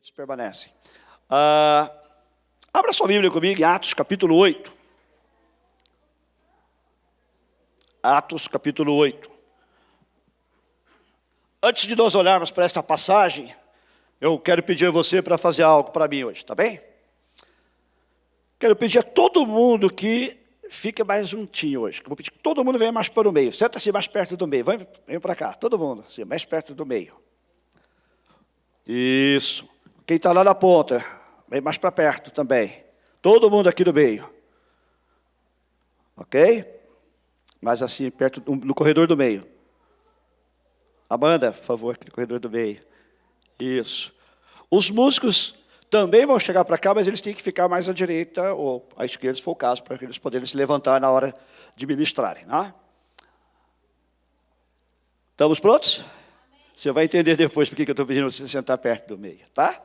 outros permanecem. Abra sua Bíblia comigo em Atos, capítulo 8. Atos, capítulo 8. Antes de nós olharmos para esta passagem, eu quero pedir a você para fazer algo para mim hoje, tá bem? Quero pedir a todo mundo que fique mais juntinho hoje. Eu vou pedir que todo mundo venha mais para o meio. Senta-se mais perto do meio. Vem para cá, todo mundo, assim, mais perto do meio. Isso. Quem está lá na ponta, vem mais para perto também. Todo mundo aqui do meio. Ok? Mais assim, perto no corredor do meio. Amanda, por favor, aqui no corredor do meio. Isso. Os músicos também vão chegar para cá, mas eles têm que ficar mais à direita ou à esquerda, se for o caso, para eles poderem se levantar na hora de ministrarem. Né? Estamos prontos? Amém. Você vai entender depois por que eu estou pedindo você sentar perto do meio, tá?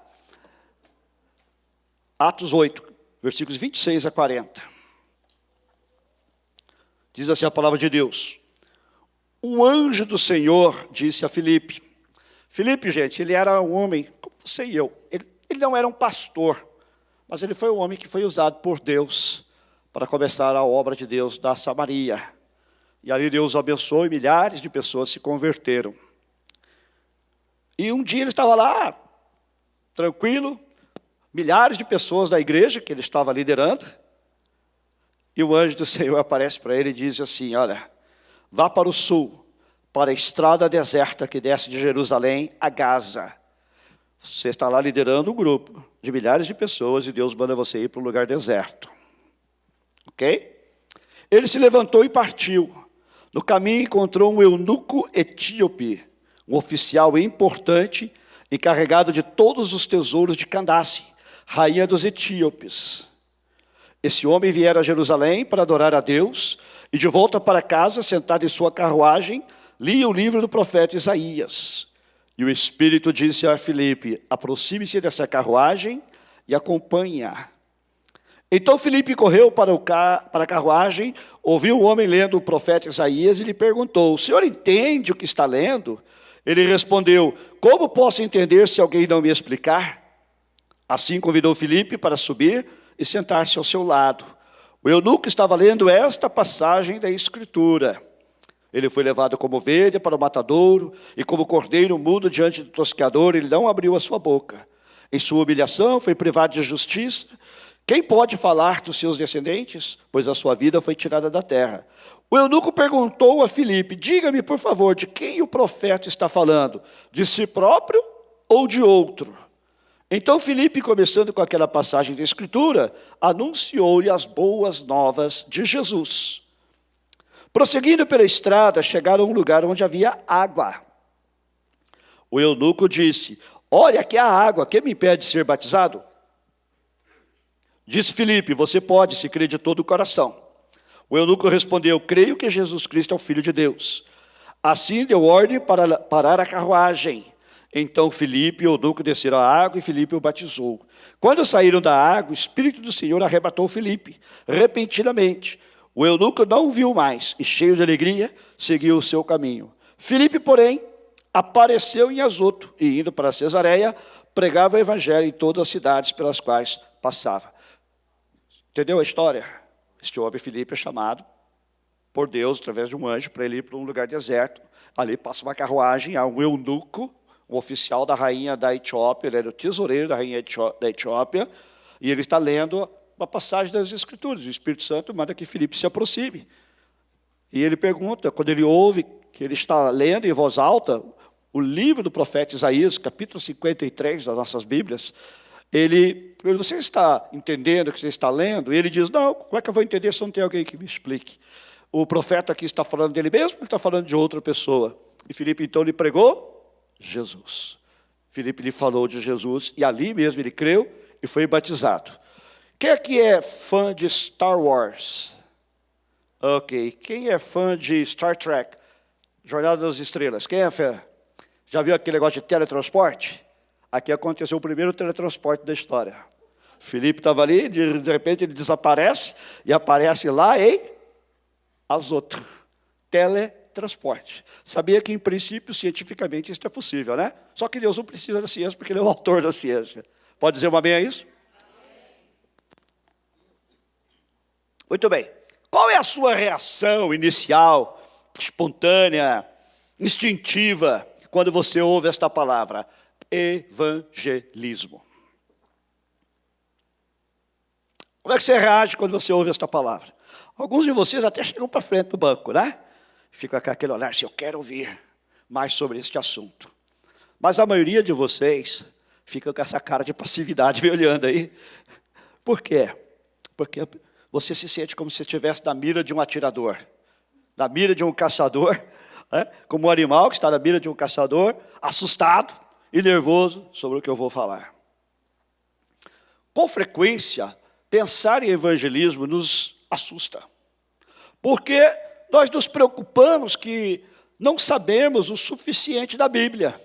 Atos 8, versículos 26 a 40. Diz assim a palavra de Deus. Um anjo do Senhor disse a Filipe. Filipe, gente, ele era um homem, como você e eu. Ele não era um pastor, mas ele foi um homem que foi usado por Deus para começar a obra de Deus da Samaria. E ali Deus abençoou e milhares de pessoas se converteram. E um dia ele estava lá, tranquilo, milhares de pessoas da igreja que ele estava liderando. E o anjo do Senhor aparece para ele e diz assim, olha, vá para o sul, para a estrada deserta que desce de Jerusalém a Gaza. Você está lá liderando um grupo de milhares de pessoas e Deus manda você ir para um lugar deserto. Ok? Ele se levantou e partiu. No caminho encontrou um eunuco etíope, um oficial importante, encarregado de todos os tesouros de Candace, rainha dos etíopes. Esse homem viera a Jerusalém para adorar a Deus e de volta para casa, sentado em sua carruagem, lia o livro do profeta Isaías. E o Espírito disse a Filipe, aproxime-se dessa carruagem e acompanhe-a. Então Filipe correu para a carruagem, ouviu o homem lendo o profeta Isaías e lhe perguntou, o senhor entende o que está lendo? Ele respondeu, como posso entender se alguém não me explicar? Assim convidou Filipe para subir e sentar-se ao seu lado. O eunuco estava lendo esta passagem da Escritura. Ele foi levado como ovelha para o matadouro, e como cordeiro mudo diante do tosqueador, ele não abriu a sua boca. Em sua humilhação foi privado de justiça. Quem pode falar dos seus descendentes? Pois a sua vida foi tirada da terra. O eunuco perguntou a Filipe, diga-me, por favor, de quem o profeta está falando? De si próprio ou de outro? Então Filipe, começando com aquela passagem da Escritura, anunciou-lhe as boas novas de Jesus. Prosseguindo pela estrada, chegaram a um lugar onde havia água. O eunuco disse, olha, aqui há água, quem me impede de ser batizado? Disse Filipe, você pode, se crê de todo o coração. O eunuco respondeu, creio que Jesus Cristo é o Filho de Deus. Assim deu ordem para parar a carruagem. Então Filipe e o eunuco desceram à água e Filipe o batizou. Quando saíram da água, o Espírito do Senhor arrebatou Filipe, repentinamente. O eunuco não o viu mais e, cheio de alegria, seguiu o seu caminho. Filipe, porém, apareceu em Azoto e, indo para Cesareia, pregava o evangelho em todas as cidades pelas quais passava. Entendeu a história? Este homem, Filipe, é chamado por Deus, através de um anjo, para ele ir para um lugar deserto. Ali passa uma carruagem, há um eunuco, um oficial da rainha da Etiópia, ele era o tesoureiro da rainha da Etiópia, e ele está lendo uma passagem das Escrituras. O Espírito Santo manda que Filipe se aproxime. E ele pergunta, quando ele ouve que ele está lendo em voz alta, o livro do profeta Isaías, capítulo 53 das nossas Bíblias, você está entendendo o que você está lendo? E ele diz, não, como é que eu vou entender se não tem alguém que me explique? O profeta aqui está falando dele mesmo, ele está falando de outra pessoa. E Filipe então lhe pregou Jesus. Filipe lhe falou de Jesus, e ali mesmo ele creu e foi batizado. Quem aqui é fã de Star Wars? Ok. Quem é fã de Star Trek? Jornada das Estrelas. Quem é fã? Já viu aquele negócio de teletransporte? Aqui aconteceu o primeiro teletransporte da história. Filipe estava ali, de repente ele desaparece, e aparece lá em Azoto. Teletransporte. teletransporte. Sabia que, em princípio, cientificamente, isso é possível, né? Só que Deus não precisa da ciência, porque Ele é o autor da ciência. Pode dizer um amém a isso? Muito bem. Qual é a sua reação inicial, espontânea, instintiva, quando você ouve esta palavra? Evangelismo. Como é que você reage quando você ouve esta palavra? Alguns de vocês até chegam para frente do banco, né? Fica com aquele olhar, assim, eu quero ouvir mais sobre este assunto. Mas a maioria de vocês fica com essa cara de passividade me olhando aí. Por quê? Porque você se sente como se estivesse na mira de um atirador, na mira de um caçador, né? Como um animal que está na mira de um caçador, assustado e nervoso sobre o que eu vou falar. Com frequência, pensar em evangelismo nos assusta, porque nós nos preocupamos que não sabemos o suficiente da Bíblia,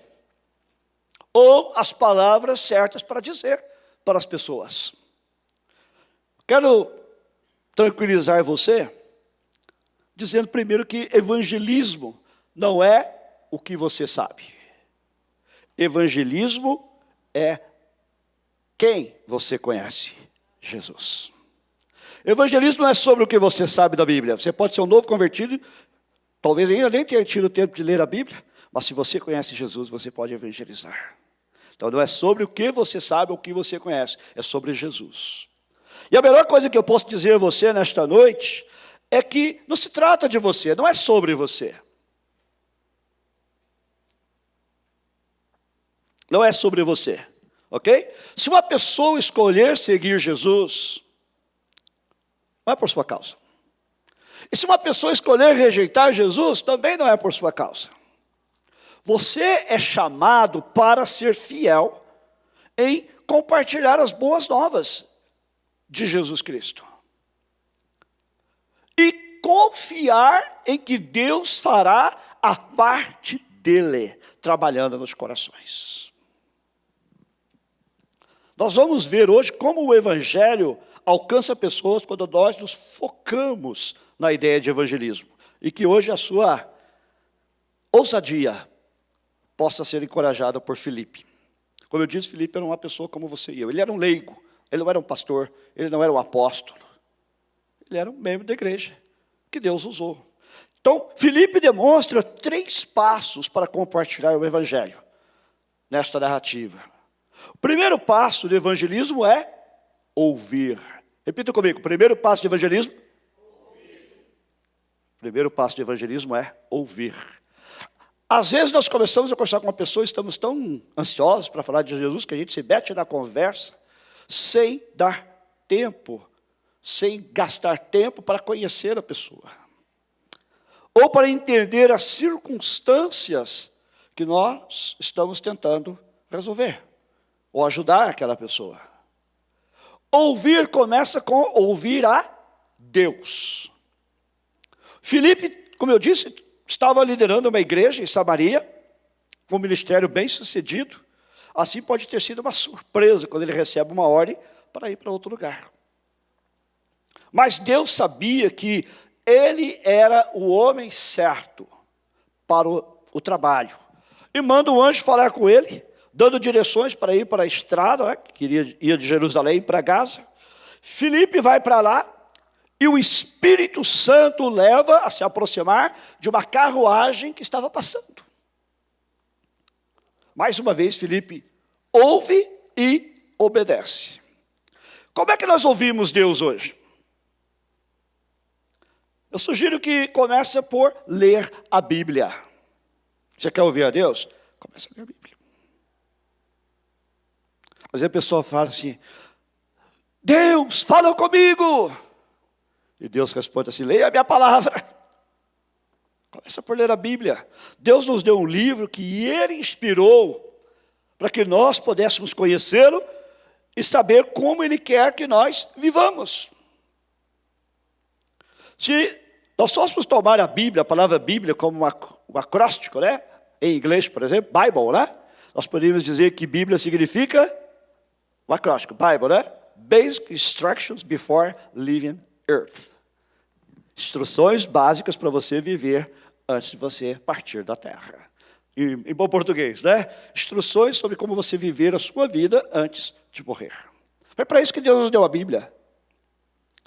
ou as palavras certas para dizer para as pessoas. Quero tranquilizar você, dizendo primeiro que evangelismo não é o que você sabe. Evangelismo é quem você conhece, Jesus. Evangelismo não é sobre o que você sabe da Bíblia. Você pode ser um novo convertido, talvez ainda nem tenha tido tempo de ler a Bíblia, mas se você conhece Jesus, você pode evangelizar. Então não é sobre o que você sabe ou o que você conhece, é sobre Jesus. E a melhor coisa que eu posso dizer a você nesta noite é que não se trata de você, não é sobre você. Não é sobre você, ok? Se uma pessoa escolher seguir Jesus, não é por sua causa. E se uma pessoa escolher rejeitar Jesus, também não é por sua causa. Você é chamado para ser fiel em compartilhar as boas novas de Jesus Cristo. E confiar em que Deus fará a parte dele, trabalhando nos corações. Nós vamos ver hoje como o Evangelho alcança pessoas quando nós nos focamos na ideia de evangelismo. E que hoje a sua ousadia possa ser encorajada por Filipe. Como eu disse, Filipe era uma pessoa como você e eu. Ele era um leigo, ele não era um pastor, ele não era um apóstolo. Ele era um membro da igreja que Deus usou. Então, Filipe demonstra 3 passos para compartilhar o evangelho nesta narrativa. O primeiro passo do evangelismo é ouvir. Repita comigo, o primeiro passo de evangelismo? Ouvir. O primeiro passo de evangelismo é ouvir. Às vezes nós começamos a conversar com uma pessoa e estamos tão ansiosos para falar de Jesus que a gente se mete na conversa sem dar tempo, sem gastar tempo para conhecer a pessoa. Ou para entender as circunstâncias que nós estamos tentando resolver, ou ajudar aquela pessoa. Ouvir começa com ouvir a Deus. Filipe, como eu disse, estava liderando uma igreja em Samaria, com um ministério bem sucedido. Assim pode ter sido uma surpresa quando ele recebe uma ordem para ir para outro lugar. Mas Deus sabia que ele era o homem certo para o trabalho. E manda um anjo falar com ele, dando direções para ir para a estrada, né, que ia de Jerusalém para Gaza. Filipe vai para lá, e o Espírito Santo o leva a se aproximar de uma carruagem que estava passando. Mais uma vez, Filipe ouve e obedece. Como é que nós ouvimos Deus hoje? Eu sugiro que comece por ler a Bíblia. Você quer ouvir a Deus? Comece a ler a Bíblia. Às vezes a pessoa fala assim, Deus, fala comigo. E Deus responde assim, leia a minha palavra. Começa por ler a Bíblia. Deus nos deu um livro que Ele inspirou para que nós pudéssemos conhecê-lo e saber como Ele quer que nós vivamos. Se nós fôssemos tomar a Bíblia, a palavra Bíblia, como um acróstico, né? Em inglês, por exemplo, Bible, né? Nós poderíamos dizer que Bíblia significa um acróstico, Bible, né? Basic Instructions Before Leaving Earth. Instruções básicas para você viver antes de você partir da terra. Em bom português, né? Instruções sobre como você viver a sua vida antes de morrer. Foi para isso que Deus nos deu a Bíblia.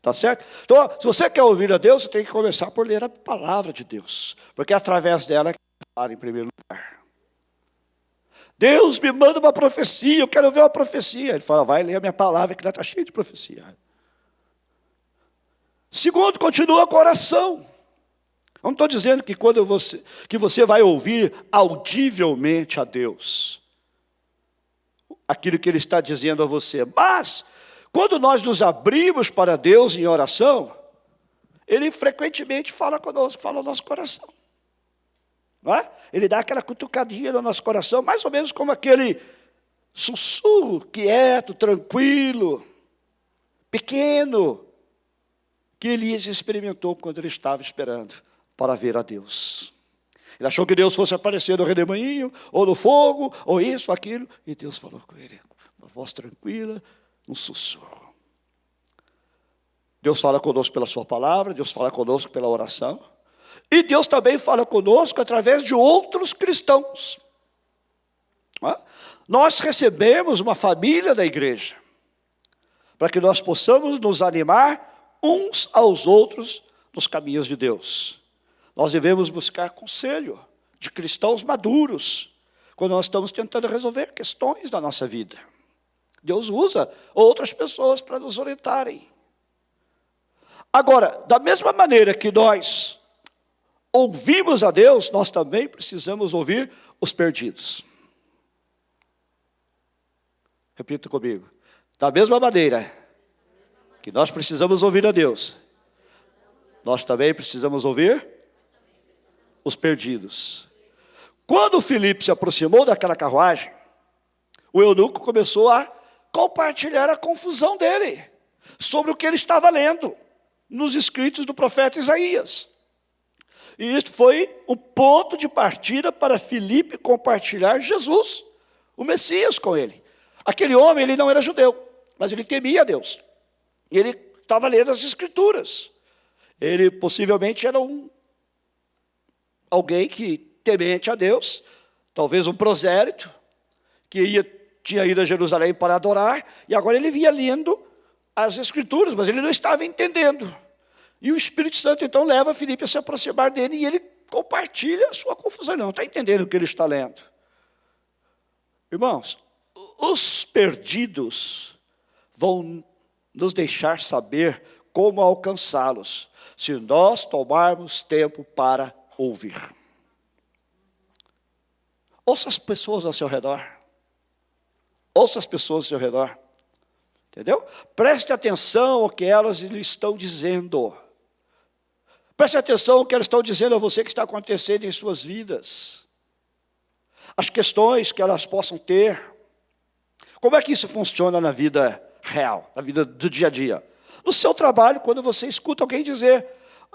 Tá certo? Então, se você quer ouvir a Deus, você tem que começar por ler a palavra de Deus. Porque é através dela que Ele fala em primeiro lugar. Deus me manda uma profecia, eu quero ver uma profecia. Ele fala, vai ler a minha palavra, que ela está cheia de profecia. Segundo, continua com a oração. Não estou dizendo que quando você vai ouvir audivelmente a Deus, aquilo que Ele está dizendo a você, mas quando nós nos abrimos para Deus em oração, Ele frequentemente fala conosco, fala no nosso coração. Não é? Ele dá aquela cutucadinha no nosso coração, mais ou menos como aquele sussurro quieto, tranquilo, pequeno, que Elias experimentou quando ele estava esperando para ver a Deus. Ele achou que Deus fosse aparecer no redemoinho, ou no fogo, ou isso, aquilo, e Deus falou com ele, uma voz tranquila, um sussurro. Deus fala conosco pela sua palavra, Deus fala conosco pela oração, e Deus também fala conosco através de outros cristãos. Nós recebemos uma família da igreja, para que nós possamos nos animar uns aos outros nos caminhos de Deus. Nós devemos buscar conselho de cristãos maduros, quando nós estamos tentando resolver questões da nossa vida. Deus usa outras pessoas para nos orientarem. Agora, da mesma maneira que nós ouvimos a Deus, nós também precisamos ouvir os perdidos. Repita comigo. Da mesma maneira que nós precisamos ouvir a Deus, nós também precisamos ouvir os perdidos. Quando Filipe se aproximou daquela carruagem, o eunuco começou a compartilhar a confusão dele sobre o que ele estava lendo nos escritos do profeta Isaías. E isso foi um ponto de partida para Filipe compartilhar Jesus, o Messias, com ele. Aquele homem, ele não era judeu, mas ele temia a Deus. E ele estava lendo as escrituras. Ele possivelmente era alguém que temente a Deus, talvez um prosélito, que tinha ido a Jerusalém para adorar, e agora ele vinha lendo as escrituras, mas ele não estava entendendo. E o Espírito Santo então leva Filipe a se aproximar dele, e ele compartilha a sua confusão. Ele não está entendendo o que ele está lendo. Irmãos, os perdidos vão nos deixar saber como alcançá-los, se nós tomarmos tempo para ouvir. Ouça as pessoas ao seu redor. Ouça as pessoas ao seu redor. Entendeu? Preste atenção ao que elas lhe estão dizendo. Preste atenção ao que elas estão dizendo a você que está acontecendo em suas vidas. As questões que elas possam ter. Como é que isso funciona na vida real, na vida do dia a dia? No seu trabalho, quando você escuta alguém dizer,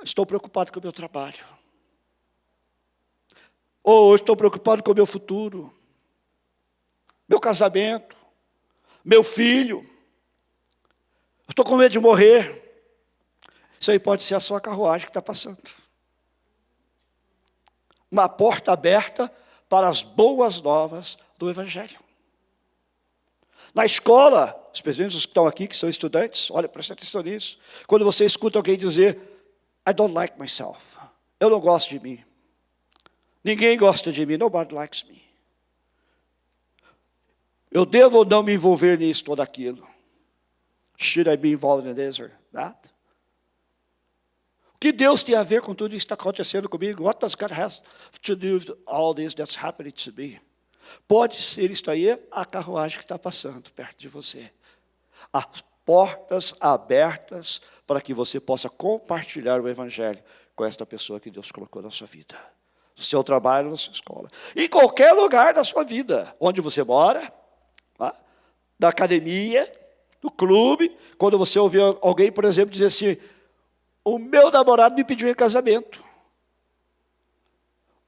estou preocupado com o meu trabalho. Ou estou preocupado com o meu futuro. Meu casamento. Meu filho. Estou com medo de morrer. Isso aí pode ser a sua carruagem que está passando. Uma porta aberta para as boas novas do Evangelho. Na escola, os presentes que estão aqui, que são estudantes, olha, presta atenção nisso. Quando você escuta alguém dizer, I don't like myself. Eu não gosto de mim. Ninguém gosta de mim. Nobody likes me. Eu devo ou não me envolver nisso ou daquilo? Should I be involved in this or that? O que Deus tem a ver com tudo isso que está acontecendo comigo? What does God have to do with all this that's happening to me? Pode ser isto aí a carruagem que está passando perto de você. As portas abertas para que você possa compartilhar o Evangelho com esta pessoa que Deus colocou na sua vida. No seu trabalho, na sua escola. Em qualquer lugar da sua vida. Onde você mora, na academia, no clube. Quando você ouvir alguém, por exemplo, dizer assim, o meu namorado me pediu em casamento.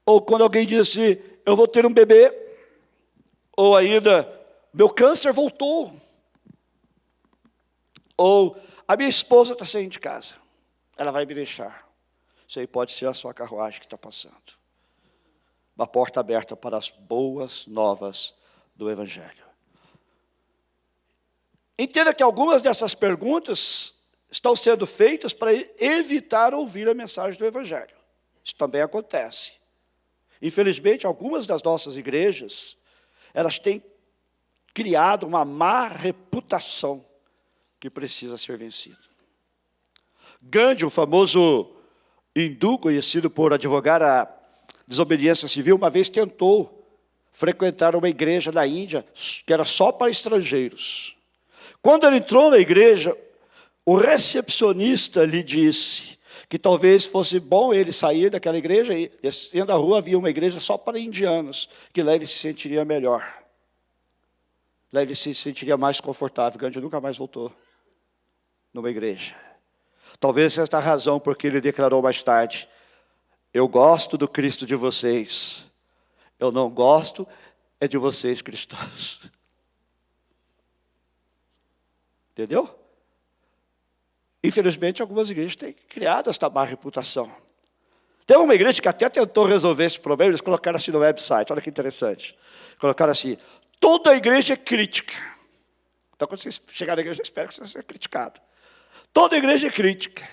Ou quando alguém diz assim, eu vou ter um bebê. Ou ainda, meu câncer voltou. Ou, a minha esposa está saindo de casa. Ela vai me deixar. Isso aí pode ser a sua carruagem que está passando. Uma porta aberta para as boas novas do Evangelho. Entenda que algumas dessas perguntas estão sendo feitas para evitar ouvir a mensagem do Evangelho. Isso também acontece. Infelizmente, algumas das nossas igrejas, elas têm criado uma má reputação que precisa ser vencida. Gandhi, o famoso hindu, conhecido por advogar a desobediência civil, uma vez tentou frequentar uma igreja na Índia, que era só para estrangeiros. Quando ele entrou na igreja, o recepcionista lhe disse que talvez fosse bom ele sair daquela igreja e, descendo a rua, havia uma igreja só para indianos, que lá ele se sentiria melhor. Lá ele se sentiria mais confortável. Gandhi nunca mais voltou numa igreja. Talvez esta a razão porque ele declarou mais tarde: eu gosto do Cristo de vocês, eu não gosto é de vocês cristãos. Entendeu? Infelizmente, algumas igrejas têm criado esta má reputação. Tem uma igreja que até tentou resolver esse problema, eles colocaram assim no website, olha que interessante. Colocaram assim: toda a igreja é crítica. Então, quando você chegar na igreja, eu espero que você seja criticado. Toda a igreja é crítica.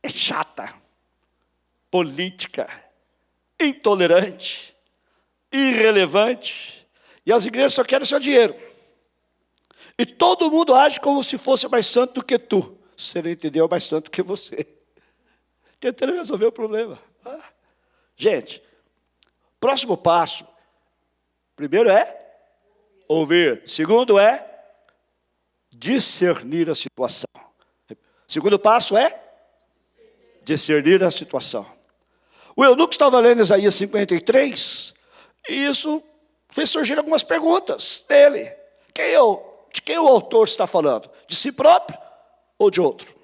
É chata, política, intolerante, irrelevante. E as igrejas só querem seu dinheiro. E todo mundo age como se fosse mais santo do que tu. Você não entendeu, mais santo que você. Tentando resolver o problema. Gente, próximo passo. Primeiro é ouvir. Segundo é discernir a situação. Segundo passo é discernir a situação. O eunuco estava lendo Isaías 53, e isso fez surgir algumas perguntas dele. De quem o autor está falando? De si próprio ou de outro?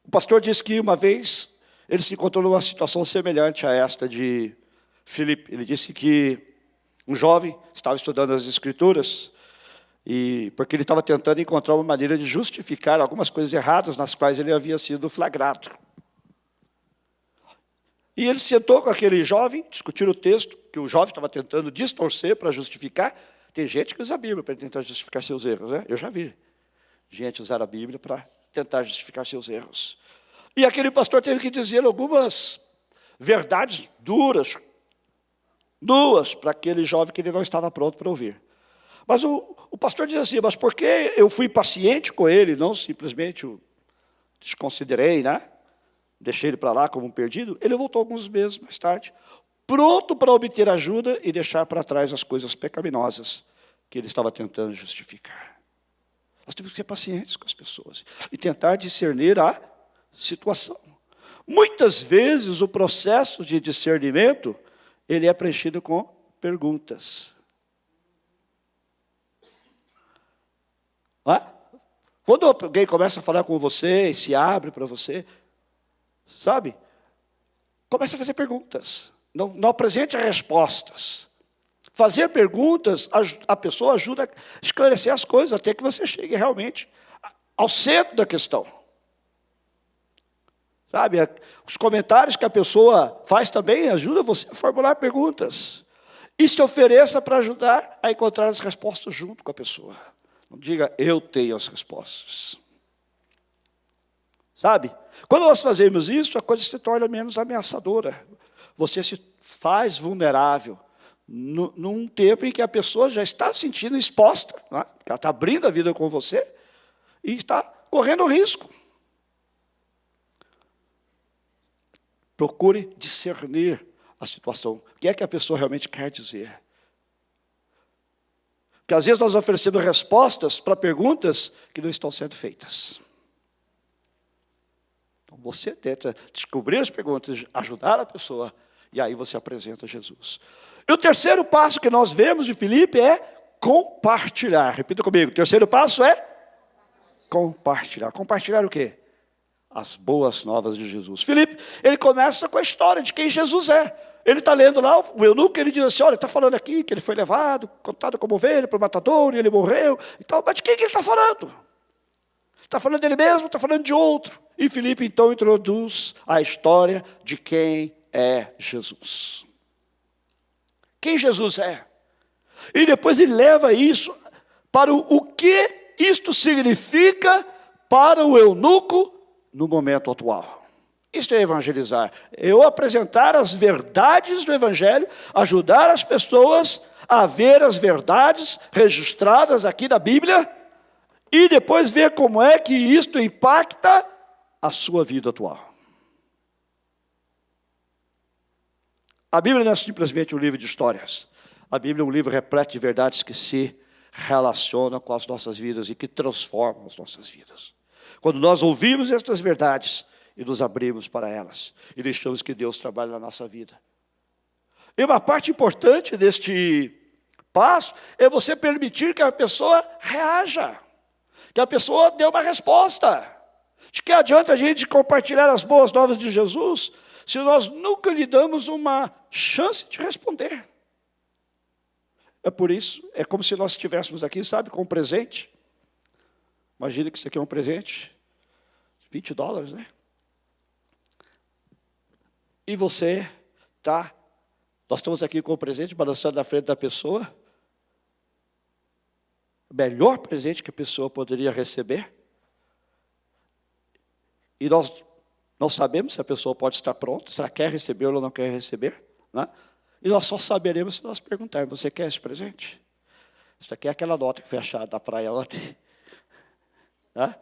O pastor disse que uma vez ele se encontrou numa situação semelhante a esta de Filipe. Ele disse que um jovem estava estudando as Escrituras, e porque ele estava tentando encontrar uma maneira de justificar algumas coisas erradas nas quais ele havia sido flagrado. E ele sentou com aquele jovem, discutiram o texto, que o jovem estava tentando distorcer para justificar. Tem gente que usa a Bíblia para tentar justificar seus erros, né? Eu já vi gente usar a Bíblia para tentar justificar seus erros. E aquele pastor teve que dizer algumas verdades duras para aquele jovem que ele não estava pronto para ouvir. Mas o pastor diz assim: mas por que eu fui paciente com ele, não simplesmente o desconsiderei, né? Deixei ele para lá como um perdido? Ele voltou alguns meses mais tarde, pronto para obter ajuda e deixar para trás as coisas pecaminosas que ele estava tentando justificar. Nós temos que ser pacientes com as pessoas e tentar discernir a situação. Muitas vezes o processo de discernimento, ele é preenchido com perguntas. Quando alguém começa a falar com você e se abre para você, sabe? Começa a fazer perguntas. Não apresente respostas. Fazer perguntas, a pessoa ajuda a esclarecer as coisas, até que você chegue realmente ao centro da questão. Sabe? Os comentários que a pessoa faz também ajudam você a formular perguntas. E se ofereça para ajudar a encontrar as respostas junto com a pessoa. Não diga: eu tenho as respostas. Sabe? Quando nós fazemos isso, a coisa se torna menos ameaçadora. Você se faz vulnerável num tempo em que a pessoa já está se sentindo exposta, né? Ela está abrindo a vida com você e está correndo risco. Procure discernir a situação. O que é que a pessoa realmente quer dizer? Porque às vezes nós oferecemos respostas para perguntas que não estão sendo feitas. Então você tenta descobrir as perguntas, ajudar a pessoa, e aí você apresenta Jesus. E o terceiro passo que nós vemos de Filipe é compartilhar. Repita comigo: o terceiro passo é compartilhar. Compartilhar o quê? As boas novas de Jesus. Filipe, ele começa com a história de quem Jesus é. Ele está lendo lá, o eunuco, ele diz assim: olha, está falando aqui que ele foi levado, contado como ovelha para o matador, e ele morreu e tal. Mas de quem que ele está falando? Está falando dele mesmo, está falando de outro. E Filipe então introduz a história de quem é Jesus. Quem Jesus é. E depois ele leva isso para o que isto significa para o eunuco no momento atual. Isto é evangelizar. Eu apresentar as verdades do evangelho, ajudar as pessoas a ver as verdades registradas aqui na Bíblia e depois ver como é que isto impacta a sua vida atual. A Bíblia não é simplesmente um livro de histórias. A Bíblia é um livro repleto de verdades que se relacionam com as nossas vidas e que transformam as nossas vidas. Quando nós ouvimos estas verdades e nos abrimos para elas e deixamos que Deus trabalhe na nossa vida. E uma parte importante deste passo é você permitir que a pessoa reaja, que a pessoa dê uma resposta. De que adianta a gente compartilhar as boas novas de Jesus se nós nunca lhe damos uma chance de responder? É por isso, é como se nós estivéssemos aqui, sabe, com um presente. Imagina que isso aqui é um presente, $20, né? E você está, nós estamos aqui com o presente, balançando na frente da pessoa. O melhor presente que a pessoa poderia receber. E nós não sabemos se a pessoa pode estar pronta, se ela quer receber ou não quer receber, né? E nós só saberemos se nós perguntarmos: você quer esse presente? Isso aqui é aquela nota que foi achada na praia ontem. Né?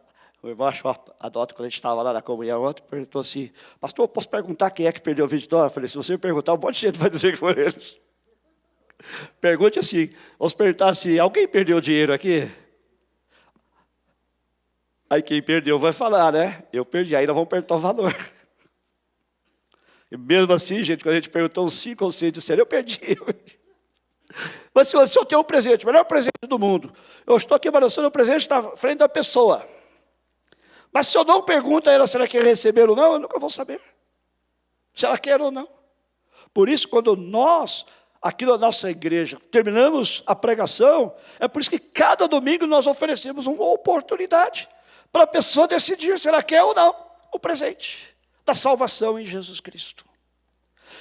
O irmão achou a nota quando a gente estava lá na comunhão ontem, perguntou assim: pastor, posso perguntar quem é que perdeu $20? Eu falei: se você me perguntar, um monte de gente vai dizer que foram eles. Pergunte assim, vamos perguntar assim: alguém perdeu dinheiro aqui? Aí quem perdeu vai falar, né? Eu perdi, aí nós vamos perguntar o valor. E mesmo assim, gente, quando a gente perguntou uns 5 ou 6, disseram: eu perdi. Mas se eu tenho um presente, o melhor presente do mundo, eu estou aqui balançando o presente na frente da pessoa. Mas se eu não pergunto a ela se ela quer receber ou não, eu nunca vou saber se ela quer ou não. Por isso, quando nós, aqui na nossa igreja, terminamos a pregação, é por isso que cada domingo nós oferecemos uma oportunidade para a pessoa decidir se ela quer ou não o presente da salvação em Jesus Cristo.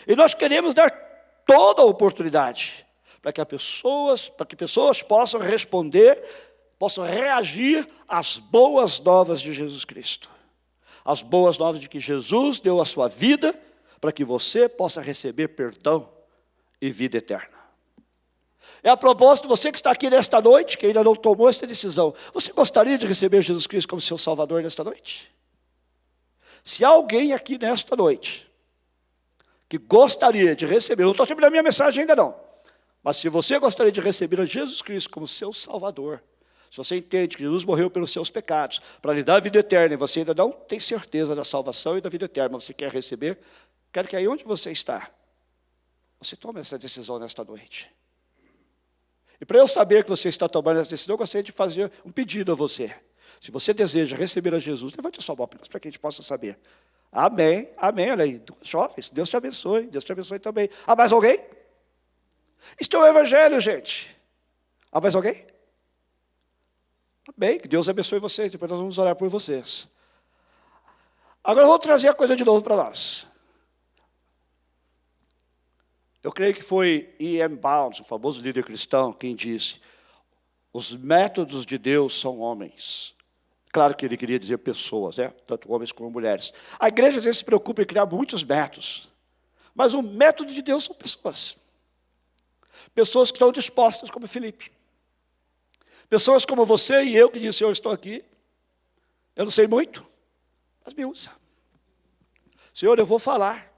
E nós queremos dar toda a oportunidade para que pessoas possam responder, possam reagir às boas novas de Jesus Cristo. As boas novas de que Jesus deu a sua vida para que você possa receber perdão e vida eterna. É a propósito, você que está aqui nesta noite, que ainda não tomou esta decisão, você gostaria de receber Jesus Cristo como seu Salvador nesta noite? Se há alguém aqui nesta noite que gostaria de receber, eu não estou terminando a minha mensagem ainda não, mas se você gostaria de receber a Jesus Cristo como seu Salvador, se você entende que Jesus morreu pelos seus pecados, para lhe dar a vida eterna, e você ainda não tem certeza da salvação e da vida eterna, mas você quer receber, quero que aí onde você está, você tome essa decisão nesta noite. E para eu saber que você está tomando essa decisão, eu gostaria de fazer um pedido a você. Se você deseja receber a Jesus, levante a sua mão para que a gente possa saber. Amém, amém, olha aí, jovens, Deus te abençoe também. Há mais alguém? Isto é o evangelho, gente. Há mais alguém? Amém, que Deus abençoe vocês, depois nós vamos orar por vocês. Agora eu vou trazer a coisa de novo para nós. Eu creio que foi E.M. Bounds, o famoso líder cristão, quem disse: os métodos de Deus são homens. Claro que ele queria dizer pessoas, né? Tanto homens como mulheres. A igreja às vezes se preocupa em criar muitos métodos, mas o método de Deus são pessoas. Pessoas que estão dispostas, como Filipe. Pessoas como você e eu, que disse: eu estou aqui, eu não sei muito, mas me usa. Senhor, eu vou falar.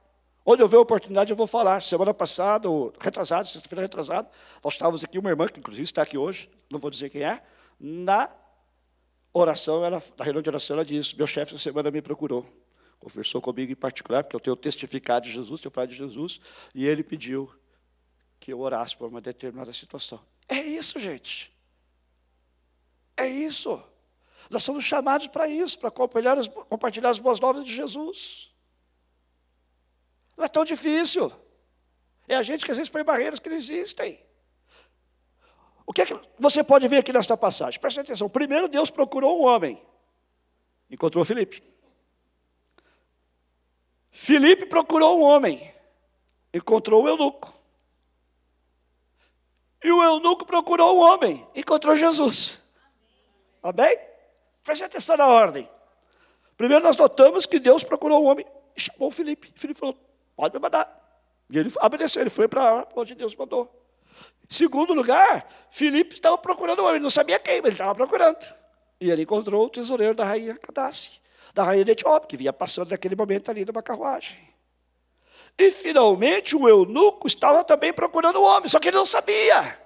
Onde eu ver a oportunidade, eu vou falar. Semana passada, ou retrasada, sexta-feira retrasada, nós estávamos aqui, uma irmã, que inclusive está aqui hoje, não vou dizer quem é, na oração, na reunião de oração, ela disse: meu chefe essa semana me procurou, conversou comigo em particular, porque eu tenho testificado de Jesus, tenho falado de Jesus, e ele pediu que eu orasse por uma determinada situação. É isso, gente. É isso. Nós somos chamados para isso, para compartilhar as boas novas de Jesus. Não é tão difícil. É a gente que às vezes põe barreiras que não existem. O que é que você pode ver aqui nesta passagem? Presta atenção. Primeiro, Deus procurou um homem. Encontrou Filipe. Filipe procurou um homem. Encontrou o eunuco. E o eunuco procurou um homem. Encontrou Jesus. Amém? Preste atenção na ordem. Primeiro nós notamos que Deus procurou um homem e chamou Filipe. Filipe falou, pode me mandar. E ele obedeceu, ele foi para onde Deus mandou. Em segundo lugar, Filipe estava procurando um homem, ele não sabia quem, mas ele estava procurando. E ele encontrou o tesoureiro da rainha Candace, da rainha de Etiópia, que vinha passando naquele momento ali numa carruagem. E finalmente o eunuco estava também procurando um homem, só que ele não sabia.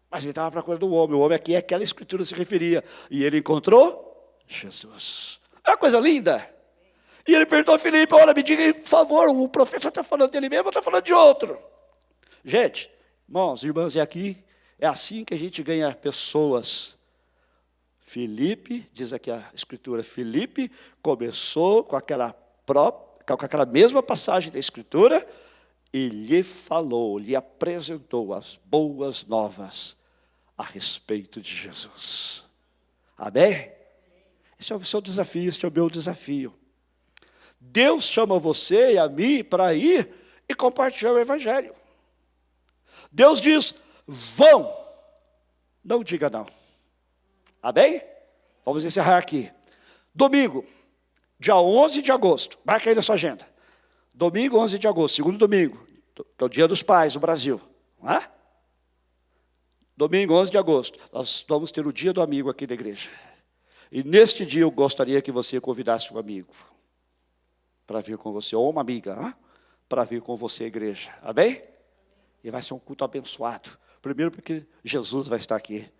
Mas ele estava procurando um homem, o homem aqui é aquela escritura se referia. E ele encontrou Jesus. É uma coisa linda. E ele perguntou a Filipe, olha, me diga, por favor, o profeta está falando dele mesmo ou está falando de outro? Gente, irmãos, irmãs, é assim que a gente ganha pessoas. Filipe, diz aqui a escritura, Filipe começou com aquela mesma passagem da escritura e lhe falou, lhe apresentou as boas novas a respeito de Jesus. Amém? Esse é o seu desafio, esse é o meu desafio. Deus chama você e a mim para ir e compartilhar o evangelho. Deus diz, vão, não diga não. Amém? Vamos encerrar aqui. Domingo, dia 11 de agosto, marca aí na sua agenda. Domingo, 11 de agosto, segundo domingo, que é o Dia dos Pais do Brasil. Não é? Domingo, 11 de agosto, nós vamos ter o Dia do Amigo aqui na igreja. E neste dia eu gostaria que você convidasse um amigo para vir com você, ou uma amiga, para vir com você à igreja. Amém? E vai ser um culto abençoado. Primeiro porque Jesus vai estar aqui.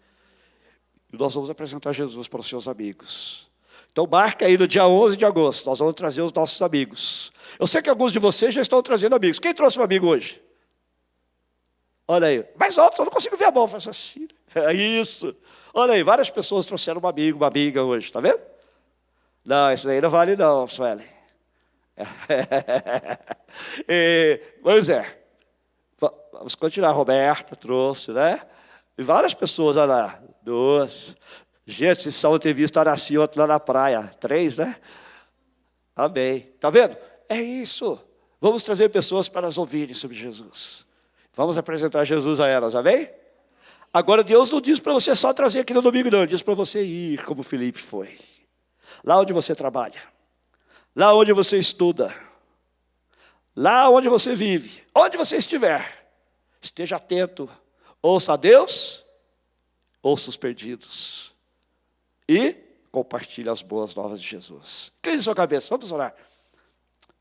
E nós vamos apresentar Jesus para os seus amigos. Então marca aí no dia 11 de agosto, nós vamos trazer os nossos amigos. Eu sei que alguns de vocês já estão trazendo amigos. Quem trouxe um amigo hoje? Olha aí, mais alto, eu não consigo ver a mão. Faço assim. É isso. Olha aí, várias pessoas trouxeram um amigo, uma amiga hoje, está vendo? Não, isso aí não vale não, Suelen. Pois é. Vamos continuar. Roberta trouxe, né? E várias pessoas, olha lá. 2. Gente, se só ter visto Araci, outro lá na praia. 3, né? Amém. Está vendo? É isso. Vamos trazer pessoas para as ouvirem sobre Jesus. Vamos apresentar Jesus a elas, amém? Agora, Deus não diz para você só trazer aqui no domingo, não. Ele diz para você ir, como Filipe foi. Lá onde você trabalha. Lá onde você estuda. Lá onde você vive. Onde você estiver. Esteja atento. Ouça a Deus. Ouça os perdidos. E compartilhe as boas novas de Jesus. Incline sua cabeça, vamos orar.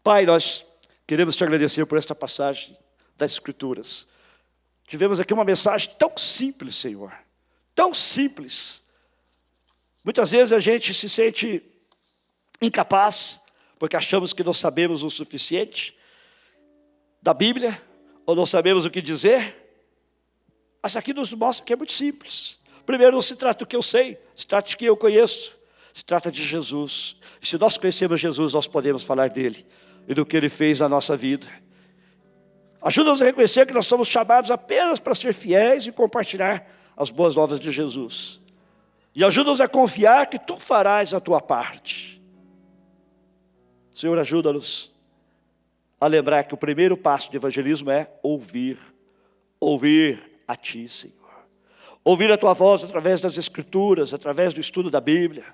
Pai, nós queremos te agradecer por esta passagem das Escrituras. Tivemos aqui uma mensagem tão simples, Senhor. Tão simples. Muitas vezes a gente se sente incapaz, porque achamos que não sabemos o suficiente da Bíblia, ou não sabemos o que dizer. Mas aqui nos mostra que é muito simples. Primeiro, não se trata do que eu sei, se trata de quem eu conheço, se trata de Jesus. E se nós conhecemos Jesus, nós podemos falar dele e do que ele fez na nossa vida. Ajuda-nos a reconhecer que nós somos chamados apenas para ser fiéis e compartilhar as boas novas de Jesus. E ajuda-nos a confiar que tu farás a tua parte. Senhor, ajuda-nos a lembrar que o primeiro passo de evangelismo é ouvir. Ouvir a ti, Senhor. Ouvir a tua voz através das Escrituras, através do estudo da Bíblia.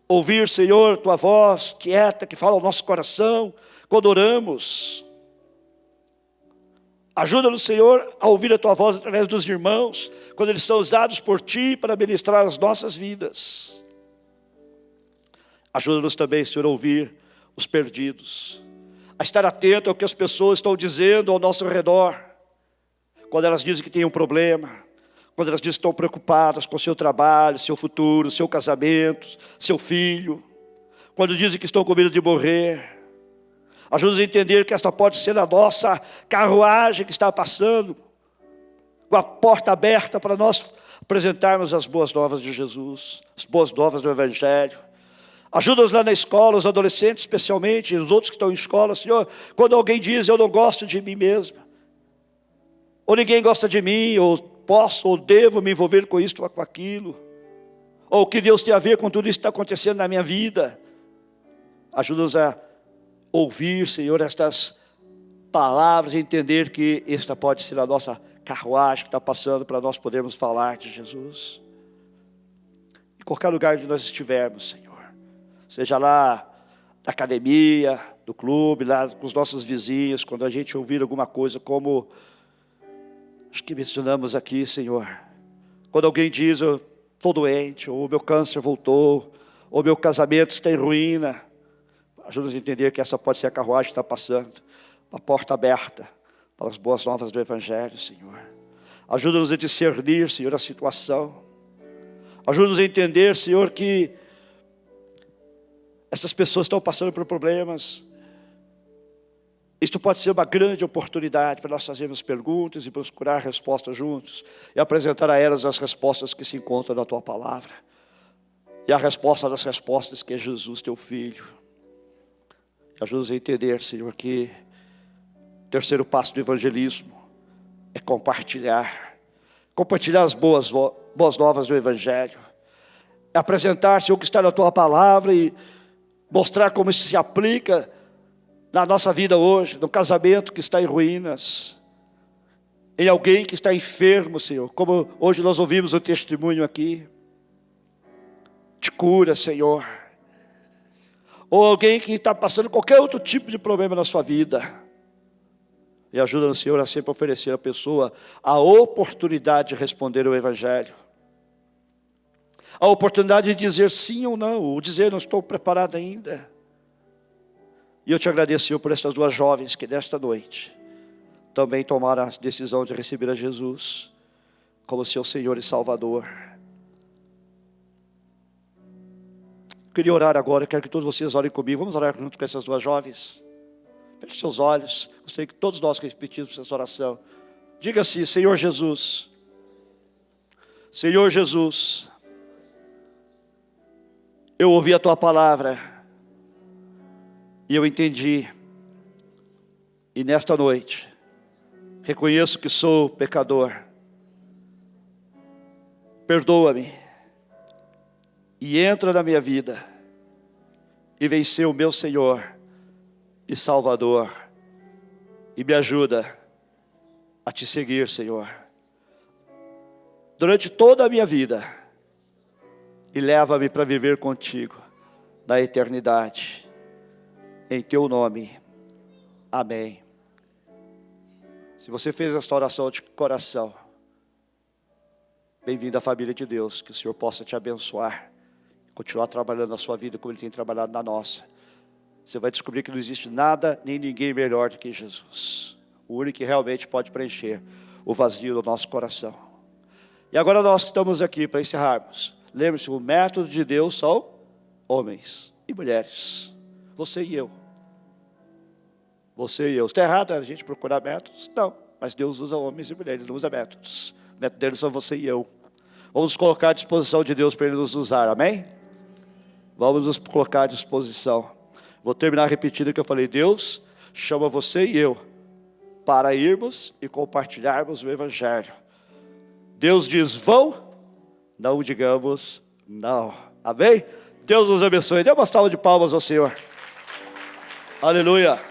Ouvir, Senhor, tua voz quieta que fala ao nosso coração quando oramos. Ajuda-nos, Senhor, a ouvir a tua voz através dos irmãos, quando eles são usados por ti para ministrar as nossas vidas. Ajuda-nos também, Senhor, a ouvir os perdidos, a estar atento ao que as pessoas estão dizendo ao nosso redor, quando elas dizem que têm um problema, quando elas dizem que estão preocupadas com o seu trabalho, seu futuro, seu casamento, seu filho, quando dizem que estão com medo de morrer. Ajuda-nos a entender que esta pode ser a nossa carruagem que está passando, com a porta aberta para nós apresentarmos as boas novas de Jesus, as boas novas do Evangelho. Ajuda-nos lá na escola, os adolescentes especialmente, e os outros que estão em escola, Senhor, quando alguém diz, eu não gosto de mim mesmo, ou ninguém gosta de mim, ou posso ou devo me envolver com isto ou com aquilo, Ou o que Deus tem a ver com tudo isso que está acontecendo na minha vida. Ajuda-nos a ouvir, Senhor, estas palavras e entender que esta pode ser a nossa carruagem que está passando para nós podermos falar de Jesus. Em qualquer lugar onde nós estivermos, Senhor. Seja lá na academia, no clube, lá com os nossos vizinhos, quando a gente ouvir alguma coisa como acho que mencionamos aqui, Senhor. Quando alguém diz, eu estou doente, ou meu câncer voltou, ou meu casamento está em ruína. Ajuda-nos a entender que essa pode ser a carruagem que está passando. Uma porta aberta para as boas novas do Evangelho, Senhor. Ajuda-nos a discernir, Senhor, a situação. Ajuda-nos a entender, Senhor, que essas pessoas estão passando por problemas. Isto pode ser uma grande oportunidade para nós fazermos perguntas e procurar respostas juntos. E apresentar a elas as respostas que se encontram na Tua Palavra. E a resposta das respostas que é Jesus, Teu Filho. Ajuda-nos a entender, Senhor, que o terceiro passo do evangelismo é compartilhar. Compartilhar as boas novas do Evangelho. É apresentar, Senhor, o que está na Tua Palavra e mostrar como isso se aplica na nossa vida hoje, no casamento que está em ruínas, em alguém que está enfermo, Senhor, como hoje nós ouvimos o testemunho aqui, de cura, Senhor, ou alguém que está passando qualquer outro tipo de problema na sua vida, e ajuda, Senhor, a sempre oferecer à pessoa a oportunidade de responder o Evangelho, a oportunidade de dizer sim ou não, ou dizer não estou preparado ainda. E eu te agradeço, Senhor, por estas duas jovens que nesta noite também tomaram a decisão de receber a Jesus como seu Senhor e Salvador. Eu queria orar agora, quero que todos vocês orem comigo. Vamos orar junto com essas duas jovens. Feche seus olhos. Gostaria que todos nós repetíssemos essa oração. Diga assim: Senhor Jesus, Senhor Jesus, eu ouvi a Tua palavra e eu entendi, e nesta noite, reconheço que sou pecador, perdoa-me, e entra na minha vida, e vem ser o meu Senhor e Salvador, e me ajuda a Te seguir, Senhor, durante toda a minha vida, e leva-me para viver contigo, na eternidade, em Teu nome, amém. Se você fez esta oração de coração, bem-vindo à família de Deus, que o Senhor possa te abençoar, continuar trabalhando na sua vida como Ele tem trabalhado na nossa. Você vai descobrir que não existe nada nem ninguém melhor do que Jesus, o único que realmente pode preencher o vazio do nosso coração. E agora nós que estamos aqui para encerrarmos, lembre-se, o método de Deus são homens e mulheres, você e eu. Você e eu. Está errado a gente procurar métodos? Não, mas Deus usa homens e mulheres, não usa métodos. O método deles são você e eu. Vamos nos colocar à disposição de Deus para Ele nos usar, amém? Vamos nos colocar à disposição. Vou terminar repetindo o que eu falei. Deus chama você e eu para irmos e compartilharmos o Evangelho. Deus diz vão, não digamos não, amém? Deus nos abençoe. Dê uma salva de palmas ao Senhor. Aleluia.